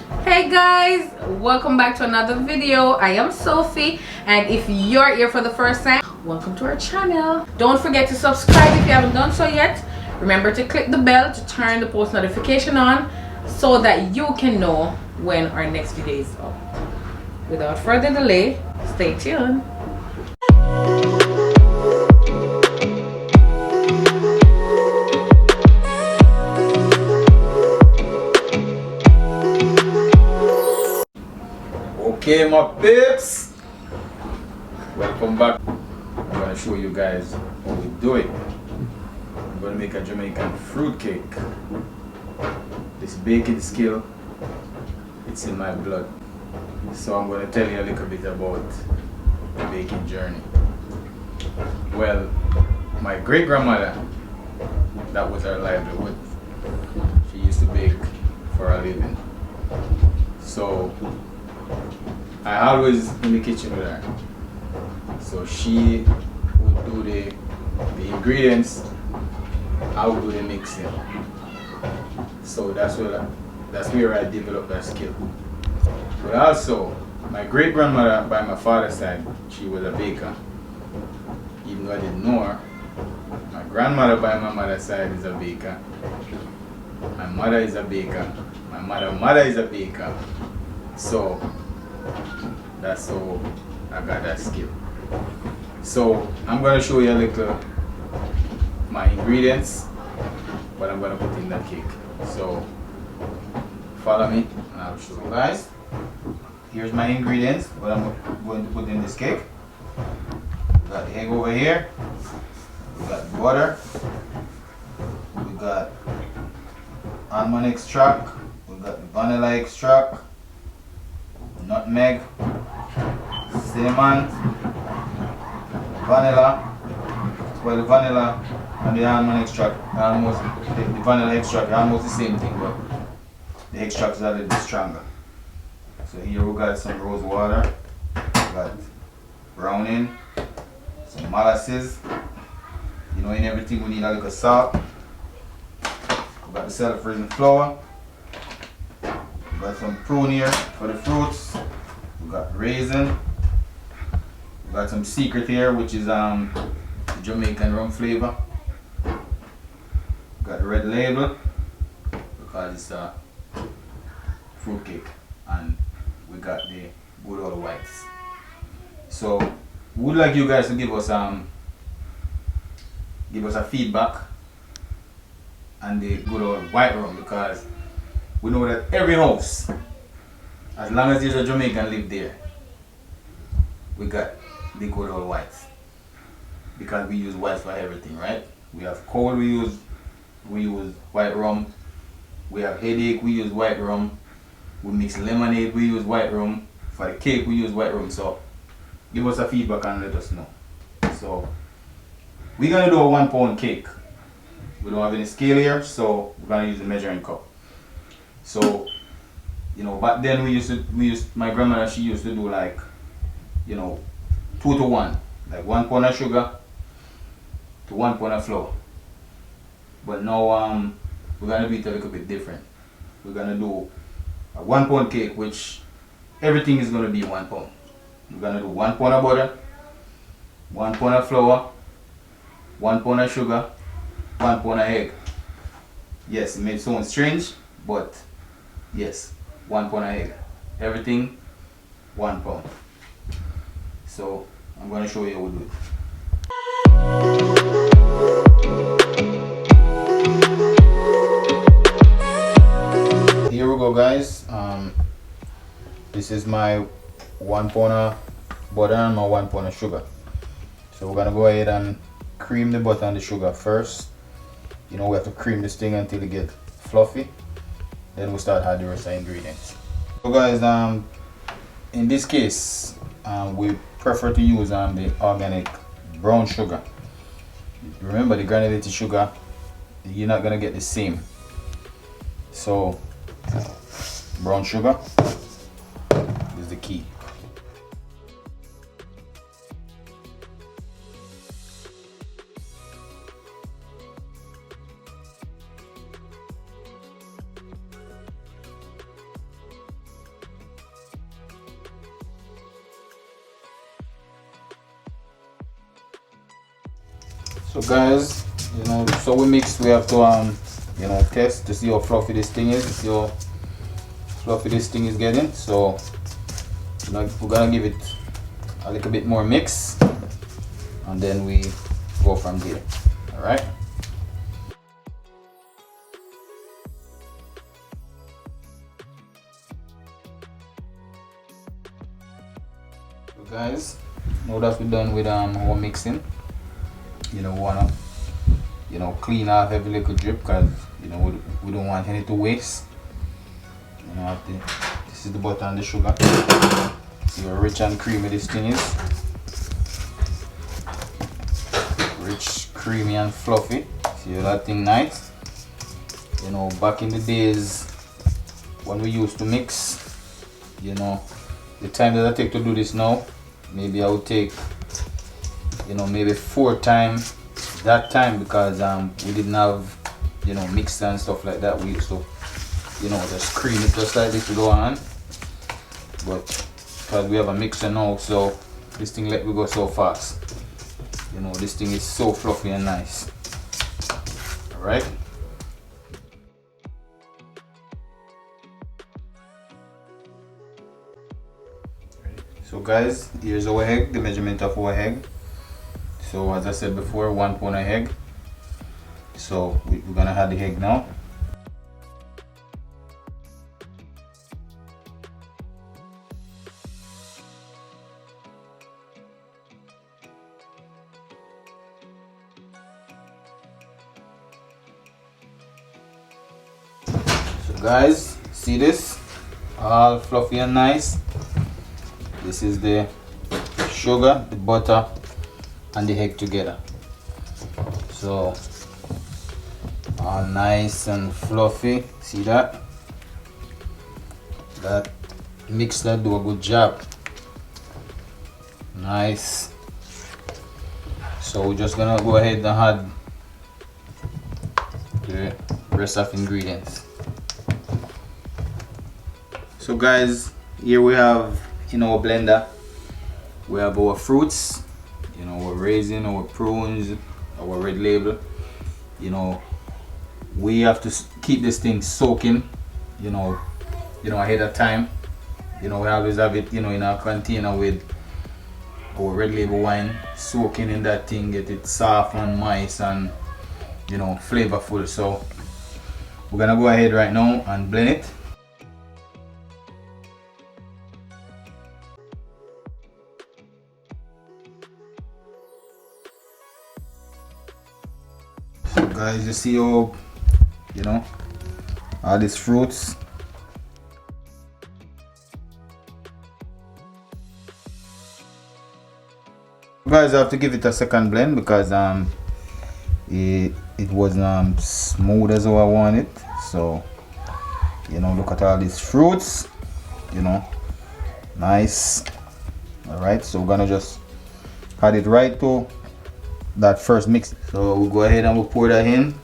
Hey guys, welcome back to another video. I am Sophie, and if you're here for the first time, welcome to our channel. Don't forget to subscribe if you haven't done so yet. Remember to click the bell to turn the post notification on so that you can know when our next video is up. Without further delay, stay tuned. Okay, my pips, welcome back. I'm going to show you guys how we do it. I'm going to make a Jamaican fruit cake. This baking skill, it's in my blood. So I'm going to tell you a little bit about the baking journey. Well, my great grandmother, that was her livelihood. She used to bake for a living. So I always in the kitchen with her. So she would do the ingredients, I would do the mixing. So that's where I developed that skill. But also, my great grandmother by my father's side, she was a baker. Even though I didn't know her, my grandmother by my mother's side is a baker. My mother is a baker. My mother is a baker. So that's how I got that skill. So I'm going to show you a little my ingredients, what I'm going to put in that cake. So follow me and I'll show you guys. Here's my ingredients, what I'm going to put in this cake. We got egg over here. We got butter. We got almond extract. We got vanilla extract. Nutmeg, cinnamon, vanilla. Well, the vanilla and the almond extract are almost the vanilla extract are almost the same thing, but the extract is a little bit stronger. So here we got some rose water, we got browning, some molasses. You know, in everything we need a little salt. We got the self-raising flour. We got some prune here for the fruits. We got raisin. We got some secret here, which is Jamaican rum flavor. We got the red label because it's a fruit cake, and we got the good old whites. So we would like you guys to give us a feedback on the good old white rum, because we know that every house, as long as there's a Jamaican live there, we got the good old whites. Because we use whites for everything, right? We have cold, we use white rum. We have headache, we use white rum. We mix lemonade, we use white rum. For the cake, we use white rum. So give us a feedback and let us know. So we're gonna do a 1 pound cake. We don't have any scale here, so we're gonna use the measuring cup. So, you know, back then my grandmother, she used to do like, you know, 2 to 1, like 1 pound of sugar to 1 pound of flour. But now we're gonna do it a little bit different. We're gonna do a 1 pound cake, which everything is gonna be 1 pound. We're gonna do 1 pound of butter, 1 pound of flour, 1 pound of sugar, 1 pound of egg. Yes, it may sound strange, but yes, 1 pound of egg. Everything 1 pound. So I'm going to show you how we do it. Here we go, guys. This is my 1 pound of butter and my 1 pound of sugar. So we're going to go ahead and cream the butter and the sugar first. You know, we have to cream this thing until it gets fluffy. Then we'll start adding the rest of the ingredients. So guys, in this case, we prefer to use the organic brown sugar. Remember, the granulated sugar, you're not gonna get the same. So brown sugar is the key. So guys, you know, so we mix. We have to you know, test to see how fluffy this thing is. See how fluffy this thing is getting. So you know, we're gonna give it a little bit more mix, and then we go from there. All right. So guys, now that we're done with our mixing, you know, we wanna, you know, clean off every little drip, because you know we don't want any to waste. You know, this is the butter and the sugar. See how rich and creamy this thing is. Rich, creamy and fluffy. See how that thing nice. You know, back in the days when we used to mix, you know, the time that I take to do this now, maybe I would take, you know, maybe 4 times that time, because we didn't have, you know, mixer and stuff like that. We used to, you know, just cream it just like this to go on. But because we have a mixer now, so this thing let me go so fast. You know, this thing is so fluffy and nice. All right. So guys, here's our egg, the measurement of our egg. So as I said before, 1 pound of egg. So we're gonna add the egg now. So guys, see this? All fluffy and nice. This is the sugar, the butter, and the egg together. So all nice and fluffy. See that? That mixer do a good job. Nice. So we're just gonna go ahead and add the rest of ingredients. So guys, here we have in our blender, we have our fruits, you know, our raisin, our prunes, our red label. You know, we have to keep this thing soaking, you know, ahead of time. You know, we always have it, you know, in our container with our red label wine, soaking in that thing, get it soft and moist and, you know, flavorful. So we're gonna go ahead right now and blend it. So guys, you see how, you know, all these fruits. Guys, I have to give it a second blend because it wasn't smooth as how I want it. So, you know, look at all these fruits, you know, nice. All right, so we're gonna just add it right to that first mix. So we'll go ahead and we'll pour that in.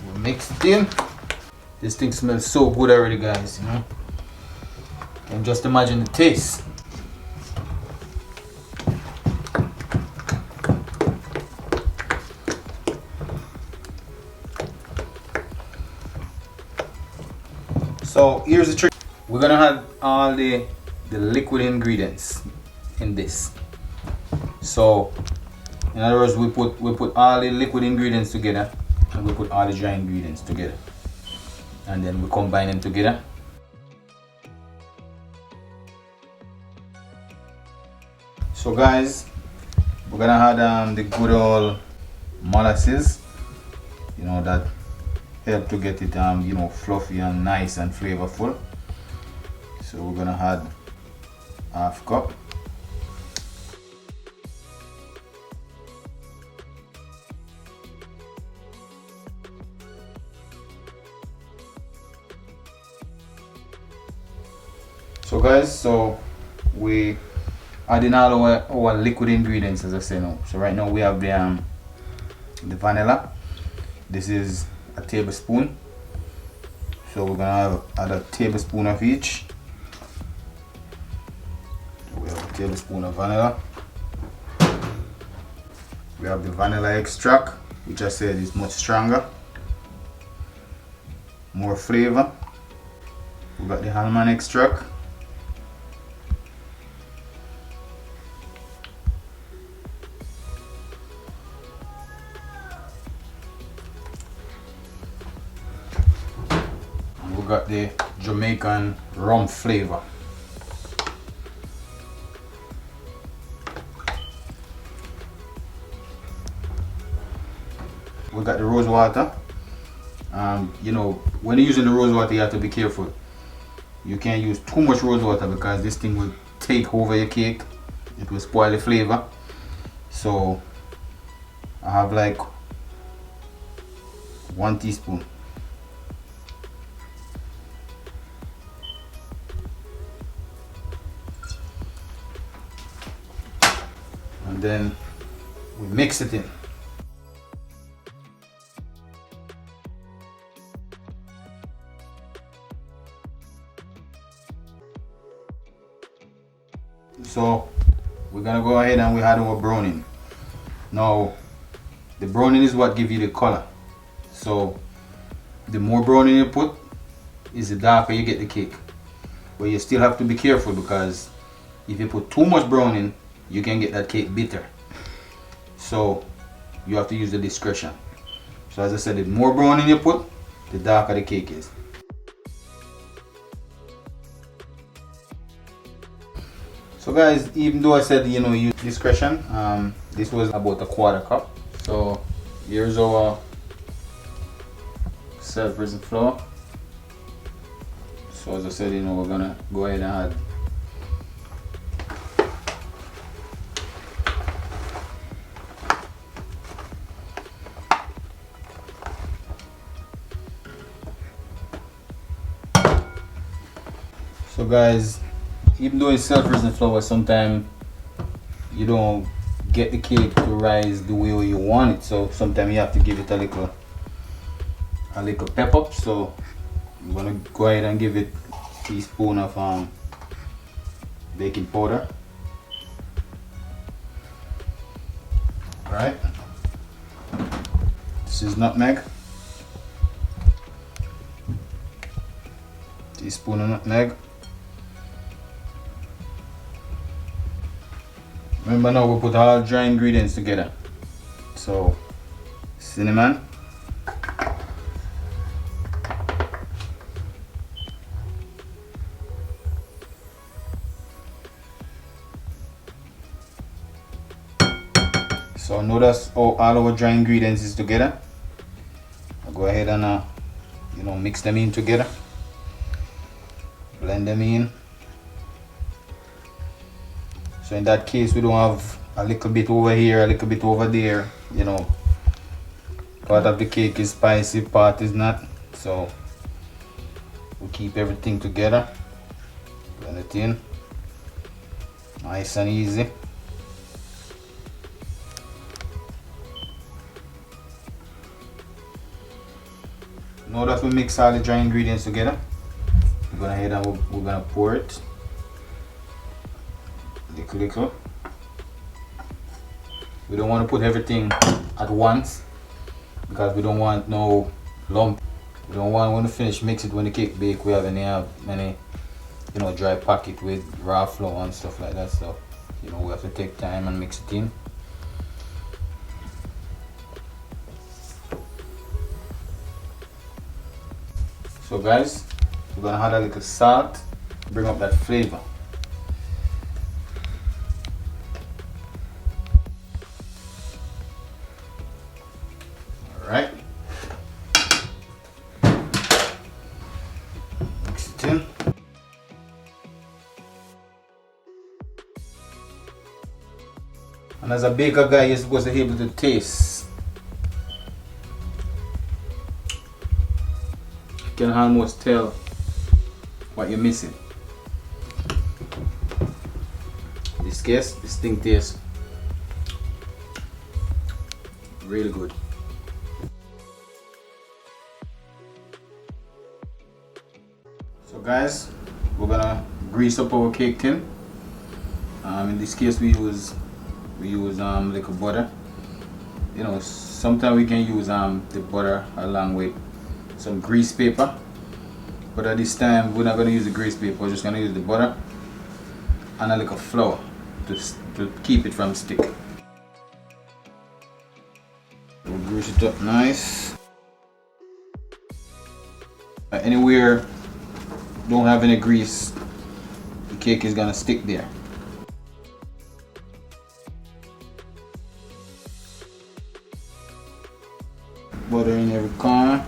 We'll mix it in. This thing smells so good already, guys, you know. And just imagine the taste. So here's the trick. We're gonna have all the liquid ingredients in this. So in other words, we put all the liquid ingredients together and we put all the dry ingredients together, and then we combine them together. So guys, we're gonna add the good old molasses, you know, that help to get it you know, fluffy and nice and flavorful. So we're gonna add half cup. So guys, so we adding all our liquid ingredients, as I say now. So right now we have the the vanilla. This is a tablespoon. So we're gonna add a tablespoon of each. We have a tablespoon of vanilla. We have the vanilla extract, which I said is much stronger, more flavor. We got the almond extract. And we got the Jamaican rum flavor. We got the rose water. You know, when you're using the rose water, you have to be careful. You can't use too much rose water because this thing will take over your cake. It will spoil the flavor. So I have like 1 teaspoon. And then we mix it in. So we're gonna go ahead and we add our browning. Now the browning is what gives you the color. So the more browning you put is the darker you get the cake. But you still have to be careful because if you put too much browning, you can get that cake bitter. So you have to use the discretion. So as I said, the more browning you put, the darker the cake is. So guys, even though I said, you know, use discretion, this was about a 1/4 cup. So here's our self-raising flour. So as I said, you know, we're gonna go ahead and add so guys, even though it's self-raising flour, sometimes you don't get the cake to rise the way you want it. So sometimes you have to give it a little pep up. So I'm gonna go ahead and give it a teaspoon of baking powder. Right. This is nutmeg. Teaspoon of nutmeg. Remember now we put all dry ingredients together. So cinnamon, so now that's all our dry ingredients is together. I'll go ahead and you know, mix them in together, blend them in. So in that case, we don't have a little bit over here, a little bit over there, you know. Part of the cake is spicy, part is not. So we keep everything together, blend it in, nice and easy. Now that we mix all the dry ingredients together, we're gonna head and we're gonna pour it. Little. We don't want to put everything at once because we don't want no lump. We don't want when we finish mix it when the cake bake. We have any you know, dry pocket with raw flour and stuff like that. So you know, we have to take time and mix it in. So guys, we're gonna add a little salt, bring up that flavor. Right, mix it in. And as a baker guy, you're supposed to be able to taste. You can almost tell what you're missing. In this case, this thing tastes really good. guys, we're gonna grease up our cake tin. In this case we use little butter. You know, sometimes we can use the butter along with some grease paper, but at this time we're not gonna use the grease paper. We're just gonna use the butter and a little flour to keep it from stick. We'll grease it up nice. Anywhere don't have any grease, the cake is gonna stick there. Butter in every corner,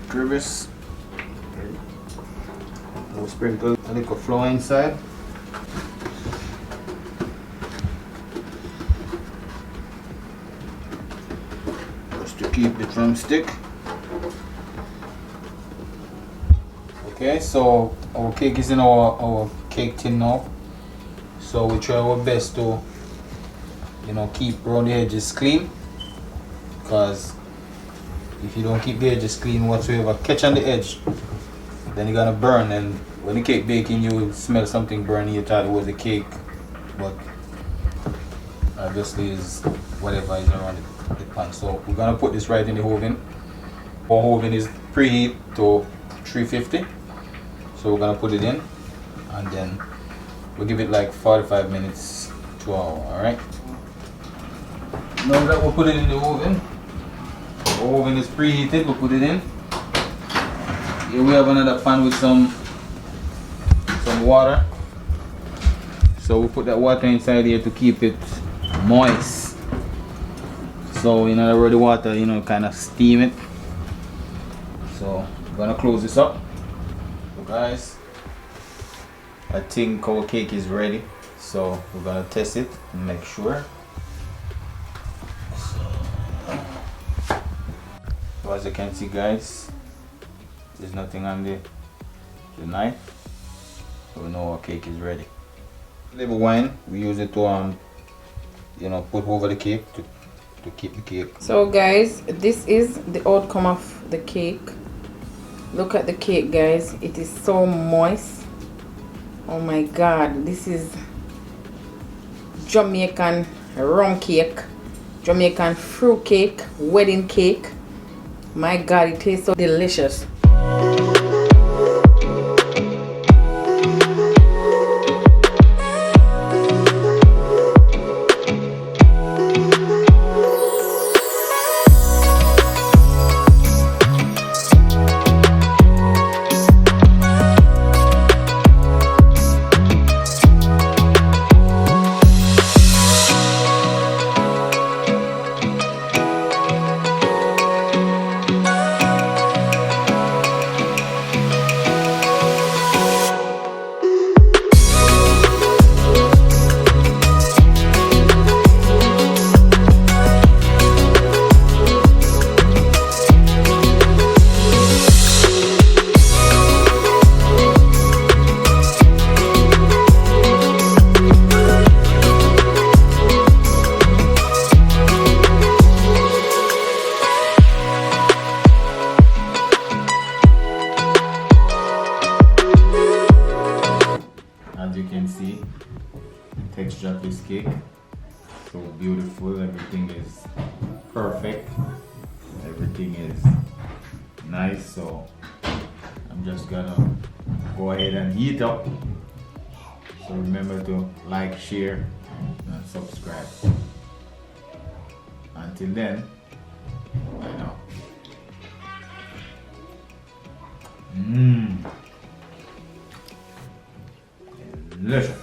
crevice. We'll sprinkle a little flour inside. Just to keep it from stick. Okay, so our cake is in our cake tin now. So we try our best to, you know, keep around the edges clean, because if you don't keep the edges clean whatsoever, catch on the edge, then you're gonna burn, and when the cake baking you smell something burning, you thought it was a cake, but obviously is whatever is around the pan. So we're gonna put this right in the oven. Our oven is preheat to 350. So we're gonna put it in, and then we'll give it like 45 minutes to an hour. Alright. Now that we'll put it in the oven, the oven is preheated, we'll put it in. Here we have another pan with some water. So we'll put that water inside here to keep it moist. So in other words, the water, you know, kind of steam it. So we're gonna close this up. Guys, I think our cake is ready, so we're gonna test it and make sure. So as you can see, guys, there's nothing on the knife, so we know our cake is ready. Little wine, we use it to you know, put over the cake to keep the cake. So guys, this is the outcome of the cake. Look at the cake, guys. It is so moist. Oh my god, this is Jamaican rum cake, Jamaican fruit cake, wedding cake. My god, it tastes so delicious. As you can see, the texture of this cake, so beautiful. Everything is perfect, everything is nice. So I'm just gonna go ahead and heat up. So remember to like, share and subscribe. Until then, I know. Delicious.